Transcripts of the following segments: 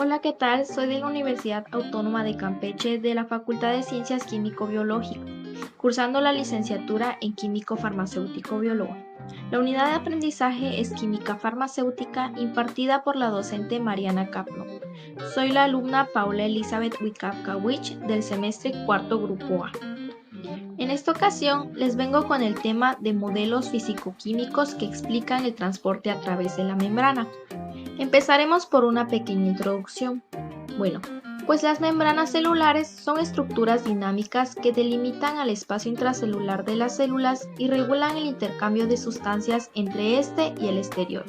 Hola, ¿qué tal? Soy de la Universidad Autónoma de Campeche de la Facultad de Ciencias Químico-Biológicas, cursando la licenciatura en Químico Farmacéutico Biólogo. La unidad de aprendizaje es Química Farmacéutica impartida por la docente Mariana Capno. Soy la alumna Paula Elizabeth Wikapka-Wich del semestre cuarto Grupo A. En esta ocasión les vengo con el tema de modelos fisicoquímicos que explican el transporte a través de la membrana. Empezaremos por una pequeña introducción. Bueno, pues las membranas celulares son estructuras dinámicas que delimitan al espacio intracelular de las células y regulan el intercambio de sustancias entre este y el exterior.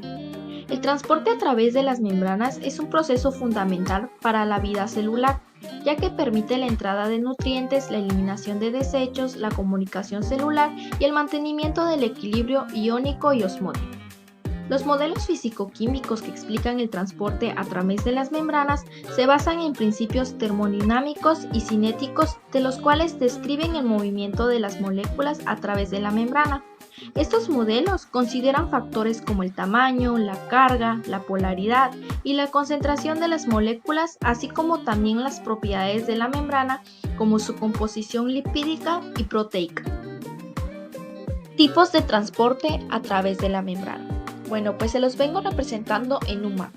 El transporte a través de las membranas es un proceso fundamental para la vida celular, ya que permite la entrada de nutrientes, la eliminación de desechos, la comunicación celular y el mantenimiento del equilibrio iónico y osmótico. Los modelos físico-químicos que explican el transporte a través de las membranas se basan en principios termodinámicos y cinéticos, de los cuales describen el movimiento de las moléculas a través de la membrana. Estos modelos consideran factores como el tamaño, la carga, la polaridad y la concentración de las moléculas, así como también las propiedades de la membrana, como su composición lipídica y proteica. Tipos de transporte a través de la membrana. Bueno, pues se los vengo representando en un mapa.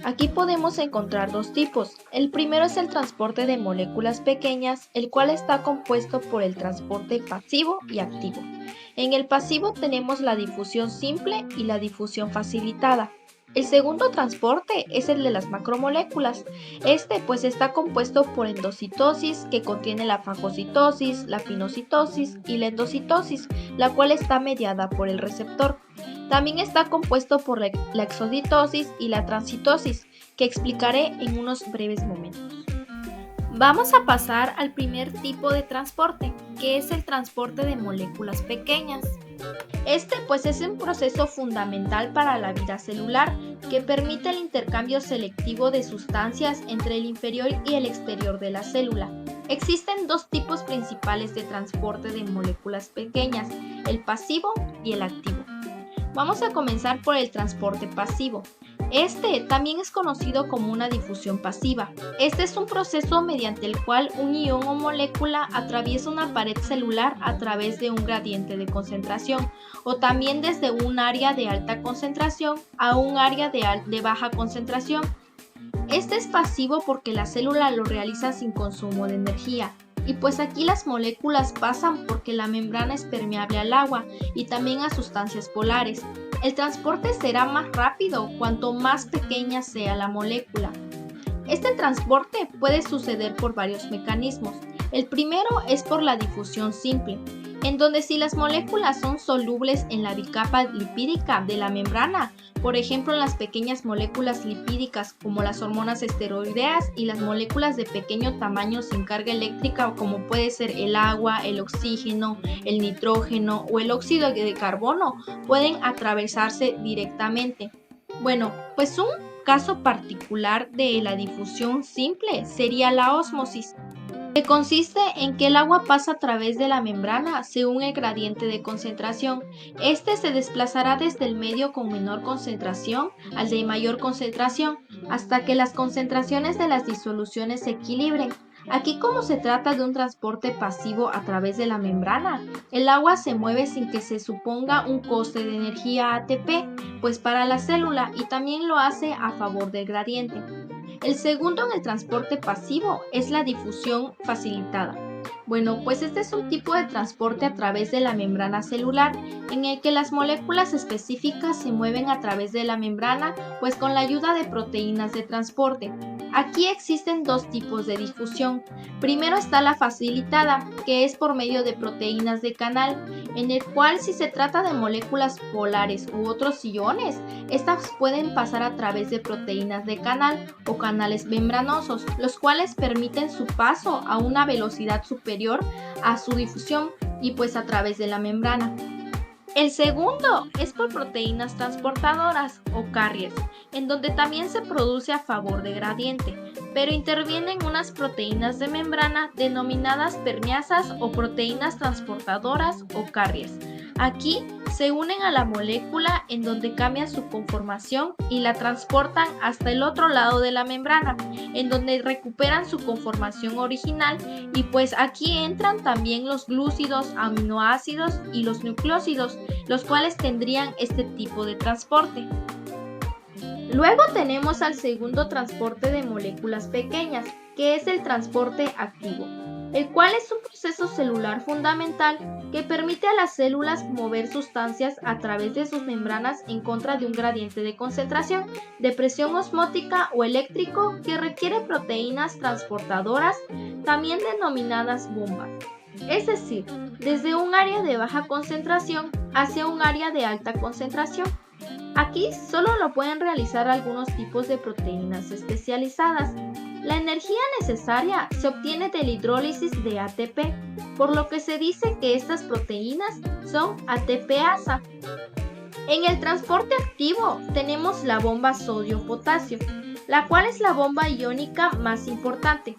Aquí podemos encontrar dos tipos. El primero es el transporte de moléculas pequeñas, el cual está compuesto por el transporte pasivo y activo. En el pasivo tenemos la difusión simple y la difusión facilitada. El segundo transporte es el de las macromoléculas. Este pues está compuesto por endocitosis, que contiene la fagocitosis, la pinocitosis y la endocitosis, la cual está mediada por el receptor. También está compuesto por la exocitosis y la transitosis, que explicaré en unos breves momentos. Vamos a pasar al primer tipo de transporte, que es el transporte de moléculas pequeñas. Este pues es un proceso fundamental para la vida celular que permite el intercambio selectivo de sustancias entre el inferior y el exterior de la célula. Existen dos tipos principales de transporte de moléculas pequeñas, el pasivo y el activo. Vamos a comenzar por el transporte pasivo. Este también es conocido como una difusión pasiva. Este es un proceso mediante el cual un ion o molécula atraviesa una pared celular a través de un gradiente de concentración, o también desde un área de alta concentración a un área de baja concentración. Este es pasivo porque la célula lo realiza sin consumo de energía. Y pues aquí las moléculas pasan porque la membrana es permeable al agua y también a sustancias polares. El transporte será más rápido cuanto más pequeña sea la molécula. Este transporte puede suceder por varios mecanismos. El primero es por la difusión simple, en donde si las moléculas son solubles en la bicapa lipídica de la membrana, por ejemplo en las pequeñas moléculas lipídicas como las hormonas esteroideas y las moléculas de pequeño tamaño sin carga eléctrica como puede ser el agua, el oxígeno, el nitrógeno o el óxido de carbono, pueden atravesarse directamente. Bueno, pues un caso particular de la difusión simple sería la ósmosis, que consiste en que el agua pasa a través de la membrana según el gradiente de concentración. Este se desplazará desde el medio con menor concentración al de mayor concentración, hasta que las concentraciones de las disoluciones se equilibren. Aquí, como se trata de un transporte pasivo a través de la membrana, el agua se mueve sin que se suponga un coste de energía ATP, pues para la célula, y también lo hace a favor del gradiente. El segundo en el transporte pasivo es la difusión facilitada. Bueno, pues este es un tipo de transporte a través de la membrana celular, en el que las moléculas específicas se mueven a través de la membrana, pues con la ayuda de proteínas de transporte. Aquí existen dos tipos de difusión. Primero está la facilitada, que es por medio de proteínas de canal, en el cual si se trata de moléculas polares u otros iones, estas pueden pasar a través de proteínas de canal o canales membranosos, los cuales permiten su paso a una velocidad superior a su difusión y pues a través de la membrana. El segundo es por proteínas transportadoras o carriers, en donde también se produce a favor de gradiente, pero intervienen unas proteínas de membrana denominadas permeasas o proteínas transportadoras o carriers. Aquí se unen a la molécula en donde cambian su conformación y la transportan hasta el otro lado de la membrana, en donde recuperan su conformación original y pues aquí entran también los glúcidos, aminoácidos y los nucleósidos, los cuales tendrían este tipo de transporte. Luego tenemos al segundo transporte de moléculas pequeñas, que es el transporte activo, el cual es un proceso celular fundamental que permite a las células mover sustancias a través de sus membranas en contra de un gradiente de concentración, de presión osmótica o eléctrico que requiere proteínas transportadoras, también denominadas bombas. Es decir, desde un área de baja concentración hacia un área de alta concentración. Aquí solo lo pueden realizar algunos tipos de proteínas especializadas. La energía necesaria se obtiene de la hidrólisis de ATP, por lo que se dice que estas proteínas son ATPasa. En el transporte activo tenemos la bomba sodio-potasio, la cual es la bomba iónica más importante.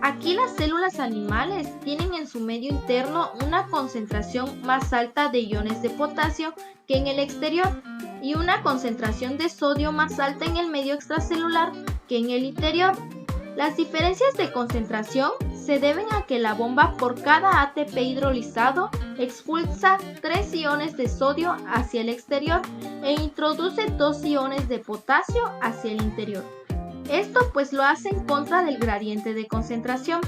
Aquí las células animales tienen en su medio interno una concentración más alta de iones de potasio que en el exterior y una concentración de sodio más alta en el medio extracelular que en el interior. Las diferencias de concentración se deben a que la bomba por cada ATP hidrolizado expulsa 3 iones de sodio hacia el exterior e introduce 2 iones de potasio hacia el interior. Esto pues lo hace en contra del gradiente de concentración.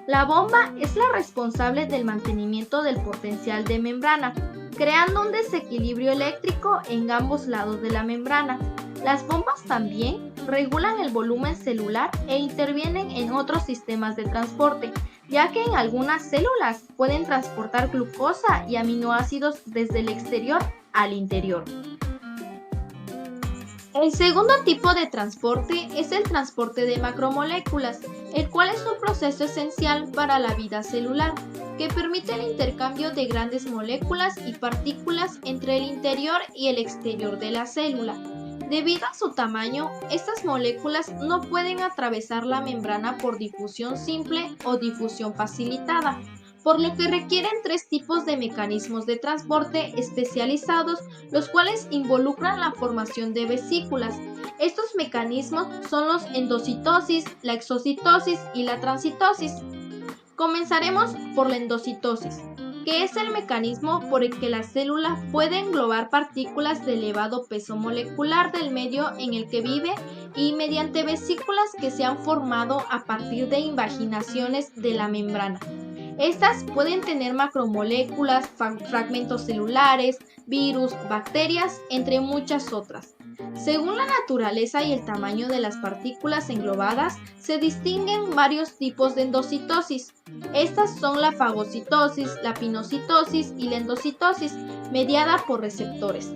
La bomba es la responsable del mantenimiento del potencial de membrana, creando un desequilibrio eléctrico en ambos lados de la membrana. Las bombas también regulan el volumen celular e intervienen en otros sistemas de transporte, ya que en algunas células pueden transportar glucosa y aminoácidos desde el exterior al interior. El segundo tipo de transporte es el transporte de macromoléculas, el cual es un proceso esencial para la vida celular, que permite el intercambio de grandes moléculas y partículas entre el interior y el exterior de la célula. Debido a su tamaño, estas moléculas no pueden atravesar la membrana por difusión simple o difusión facilitada, por lo que requieren 3 tipos de mecanismos de transporte especializados, los cuales involucran la formación de vesículas. Estos mecanismos son los endocitosis, la exocitosis y la transitosis. Comenzaremos por la endocitosis, que es el mecanismo por el que la célula puede englobar partículas de elevado peso molecular del medio en el que vive y mediante vesículas que se han formado a partir de invaginaciones de la membrana. Estas pueden tener macromoléculas, fragmentos celulares, virus, bacterias, entre muchas otras. Según la naturaleza y el tamaño de las partículas englobadas, se distinguen varios tipos de endocitosis. Estas son la fagocitosis, la pinocitosis y la endocitosis, mediada por receptores.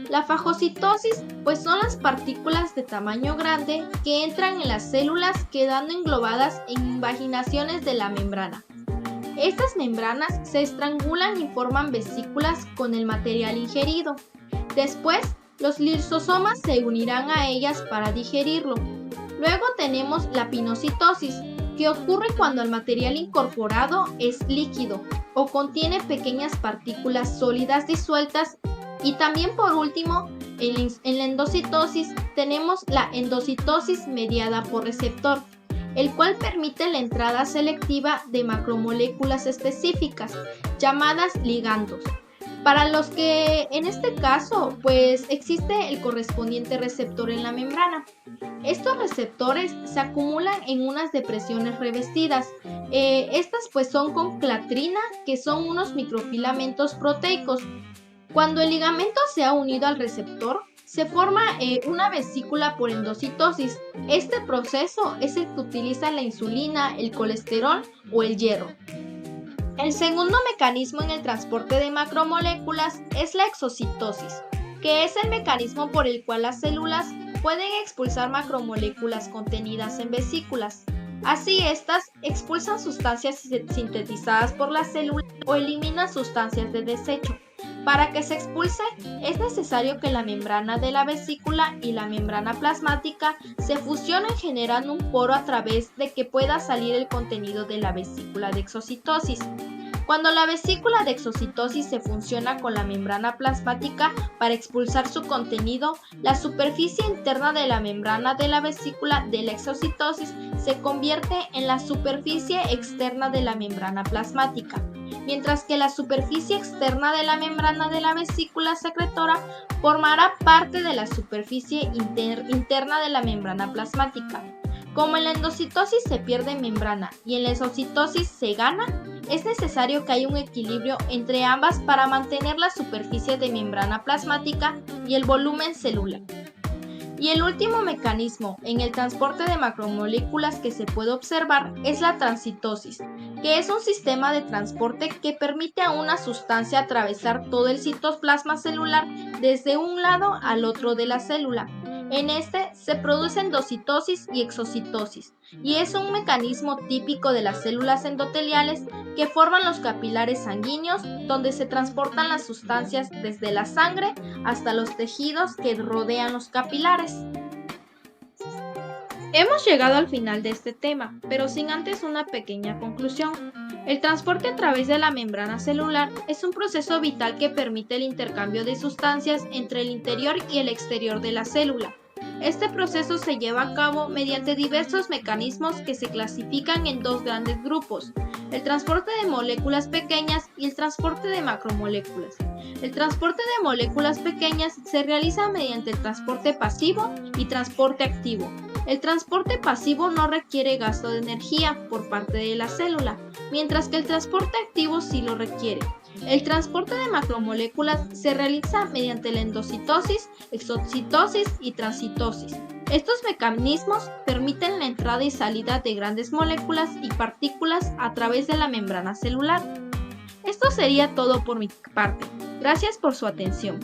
La fagocitosis, pues son las partículas de tamaño grande que entran en las células quedando englobadas en invaginaciones de la membrana. Estas membranas se estrangulan y forman vesículas con el material ingerido. Después, los lisosomas se unirán a ellas para digerirlo. Luego tenemos la pinocitosis, que ocurre cuando el material incorporado es líquido o contiene pequeñas partículas sólidas disueltas. Y también por último, en la endocitosis tenemos la endocitosis mediada por receptor, el cual permite la entrada selectiva de macromoléculas específicas, llamadas ligandos, para los que en este caso pues existe el correspondiente receptor en la membrana. Estos receptores se acumulan en unas depresiones revestidas. Estas pues son con clatrina, que son unos microfilamentos proteicos. Cuando el ligamento se ha unido al receptor, se forma una vesícula por endocitosis. Este proceso es el que utiliza la insulina, el colesterol o el hierro. El segundo mecanismo en el transporte de macromoléculas es la exocitosis, que es el mecanismo por el cual las células pueden expulsar macromoléculas contenidas en vesículas. Así, estas expulsan sustancias sintetizadas por la célula o eliminan sustancias de desecho. Para que se expulse, es necesario que la membrana de la vesícula y la membrana plasmática se fusionen generando un poro a través de que pueda salir el contenido de la vesícula de exocitosis. Cuando la vesícula de exocitosis se fusiona con la membrana plasmática para expulsar su contenido, la superficie interna de la membrana de la vesícula de la exocitosis se convierte en la superficie externa de la membrana plasmática, mientras que la superficie externa de la membrana de la vesícula secretora formará parte de la superficie interna de la membrana plasmática. Como en la endocitosis se pierde membrana y en la exocitosis se gana, es necesario que haya un equilibrio entre ambas para mantener la superficie de membrana plasmática y el volumen celular. Y el último mecanismo en el transporte de macromoléculas que se puede observar es la transitosis, que es un sistema de transporte que permite a una sustancia atravesar todo el citoplasma celular desde un lado al otro de la célula. En este se producen endocitosis y exocitosis, y es un mecanismo típico de las células endoteliales que forman los capilares sanguíneos, donde se transportan las sustancias desde la sangre hasta los tejidos que rodean los capilares. Hemos llegado al final de este tema, pero sin antes una pequeña conclusión. El transporte a través de la membrana celular es un proceso vital que permite el intercambio de sustancias entre el interior y el exterior de la célula. Este proceso se lleva a cabo mediante diversos mecanismos que se clasifican en dos grandes grupos: el transporte de moléculas pequeñas y el transporte de macromoléculas. El transporte de moléculas pequeñas se realiza mediante el transporte pasivo y transporte activo. El transporte pasivo no requiere gasto de energía por parte de la célula, mientras que el transporte activo sí lo requiere. El transporte de macromoléculas se realiza mediante la endocitosis, exocitosis y transitosis. Estos mecanismos permiten la entrada y salida de grandes moléculas y partículas a través de la membrana celular. Esto sería todo por mi parte. Gracias por su atención.